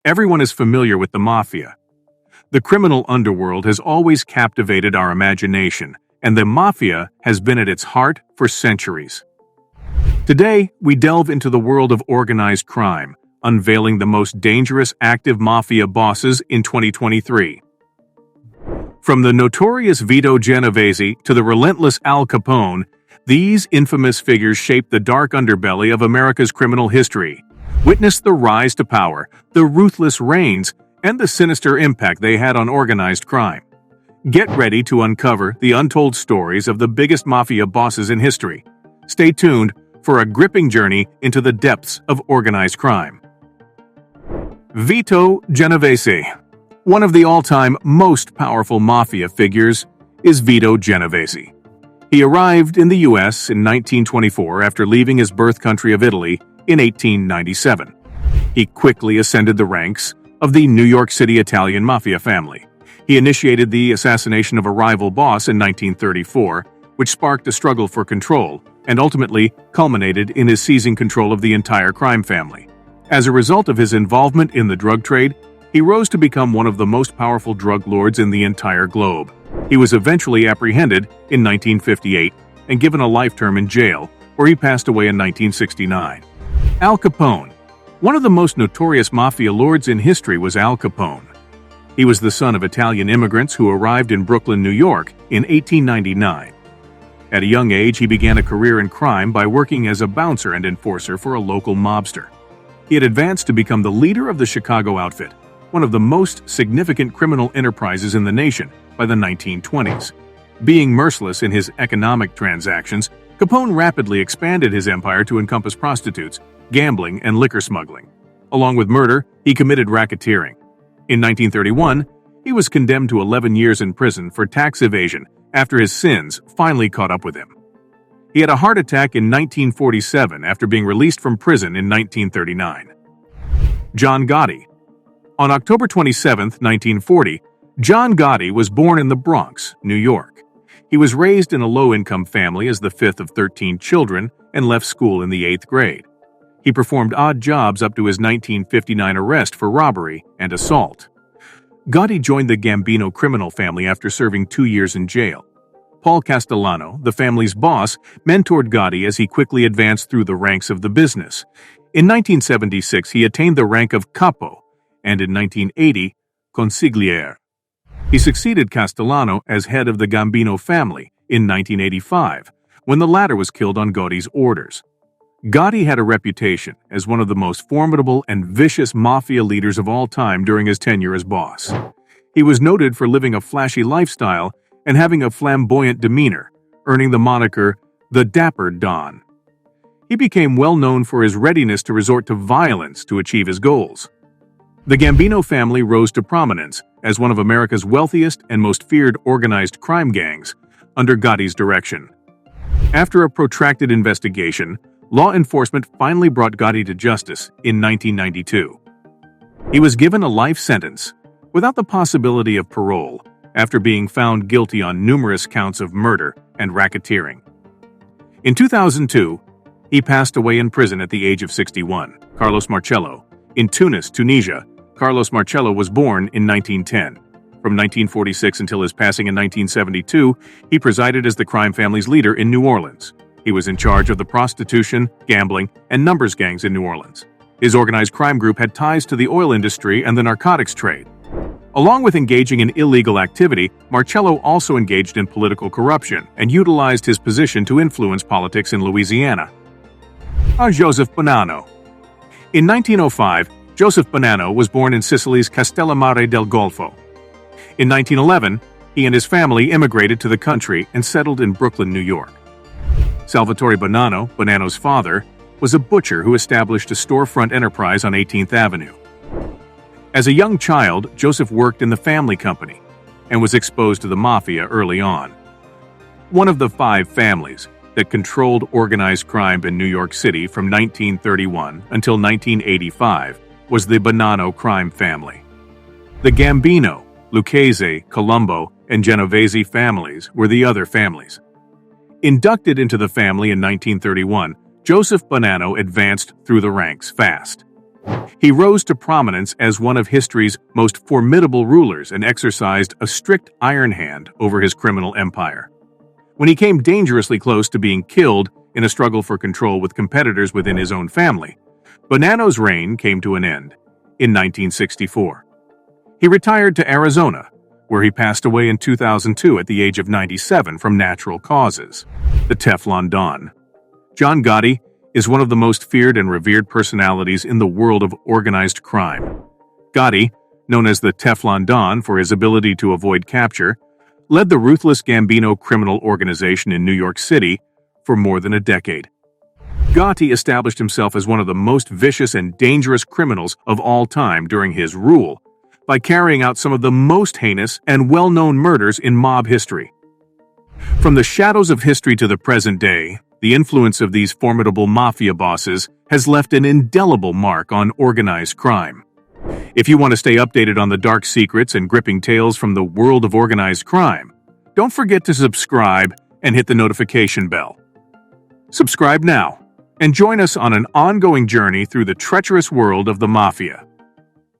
Everyone is familiar with the Mafia. The criminal underworld has always captivated our imagination, and the Mafia has been at its heart for centuries. Today, we delve into the world of organized crime, unveiling the most dangerous active Mafia bosses in 2023. From the notorious Vito Genovese to the relentless Al Capone, these infamous figures shaped the dark underbelly of America's criminal history. Witness the rise to power, the ruthless reigns, and the sinister impact they had on organized crime. Get ready to uncover the untold stories of the biggest Mafia bosses in history. Stay tuned for a gripping journey into the depths of organized crime. Vito Genovese. One of the all-time most powerful Mafia figures is Vito Genovese. He arrived in the U.S. in 1924 after leaving his birth country of Italy in 1897. He quickly ascended the ranks of the New York City Italian Mafia family. He initiated the assassination of a rival boss in 1934, which sparked a struggle for control and ultimately culminated in his seizing control of the entire crime family. As a result of his involvement in the drug trade, he rose to become one of the most powerful drug lords in the entire globe. He was eventually apprehended in 1958 and given a life term in jail, where he passed away in 1969. Al Capone. One of the most notorious Mafia lords in history was Al Capone. He was the son of Italian immigrants who arrived in Brooklyn, New York in 1899. At a young age, he began a career in crime by working as a bouncer and enforcer for a local mobster. He had advanced to become the leader of the Chicago Outfit, one of the most significant criminal enterprises in the nation, by the 1920s. Being merciless in his economic transactions, Capone rapidly expanded his empire to encompass prostitutes, gambling, and liquor smuggling. Along with murder, he committed racketeering. In 1931, he was condemned to 11 years in prison for tax evasion after his sins finally caught up with him. He had a heart attack in 1947 after being released from prison in 1939. John Gotti. On October 27, 1940, John Gotti was born in the Bronx, New York. He was raised in a low-income family as the fifth of 13 children and left school in the 8th grade. He performed odd jobs up to his 1959 arrest for robbery and assault. Gotti joined the Gambino criminal family after serving 2 years in jail. Paul Castellano, the family's boss, mentored Gotti as he quickly advanced through the ranks of the business. In 1976, he attained the rank of capo, and in 1980, consigliere. He succeeded Castellano as head of the Gambino family in 1985, when the latter was killed on Gotti's orders. Gotti had a reputation as one of the most formidable and vicious Mafia leaders of all time during his tenure as boss. He was noted for living a flashy lifestyle and having a flamboyant demeanor, earning the moniker the Dapper Don. He became well known for his readiness to resort to violence to achieve his goals. The Gambino family rose to prominence as one of America's wealthiest and most feared organized crime gangs under Gotti's direction. After a protracted investigation, law enforcement finally brought Gotti to justice in 1992. He was given a life sentence without the possibility of parole after being found guilty on numerous counts of murder and racketeering. In 2002, he passed away in prison at the age of 61. Carlos Marcello. In Tunis, Tunisia, Carlos Marcello was born in 1910. From 1946 until his passing in 1972, he presided as the crime family's leader in New Orleans. He was in charge of the prostitution, gambling, and numbers gangs in New Orleans. His organized crime group had ties to the oil industry and the narcotics trade. Along with engaging in illegal activity, Marcello also engaged in political corruption and utilized his position to influence politics in Louisiana. Joseph Bonanno. In 1905, Joseph Bonanno was born in Sicily's Castellammare del Golfo. In 1911, he and his family immigrated to the country and settled in Brooklyn, New York. Salvatore Bonanno, Bonanno's father, was a butcher who established a storefront enterprise on 18th Avenue. As a young child, Joseph worked in the family company and was exposed to the Mafia early on. One of the 5 families that controlled organized crime in New York City from 1931 until 1985 was the Bonanno crime family. The Gambino, Lucchese, Colombo, and Genovese families were the other families. Inducted into the family in 1931, Joseph Bonanno advanced through the ranks fast. He rose to prominence as one of history's most formidable rulers and exercised a strict iron hand over his criminal empire. When he came dangerously close to being killed in a struggle for control with competitors within his own family, Bonanno's reign came to an end in 1964. He retired to Arizona, where he passed away in 2002 at the age of 97 from natural causes. The Teflon Don. John Gotti is one of the most feared and revered personalities in the world of organized crime. Gotti, known as the Teflon Don for his ability to avoid capture, led the ruthless Gambino criminal organization in New York City for more than a decade. Gotti established himself as one of the most vicious and dangerous criminals of all time during his rule, by carrying out some of the most heinous and well-known murders in mob history. From the shadows of history to the present day, the influence of these formidable mafia bosses has left an indelible mark on organized crime. If you want to stay updated on the dark secrets and gripping tales from the world of organized crime, don't forget to subscribe and hit the notification bell. Subscribe now and join us on an ongoing journey through the treacherous world of the Mafia.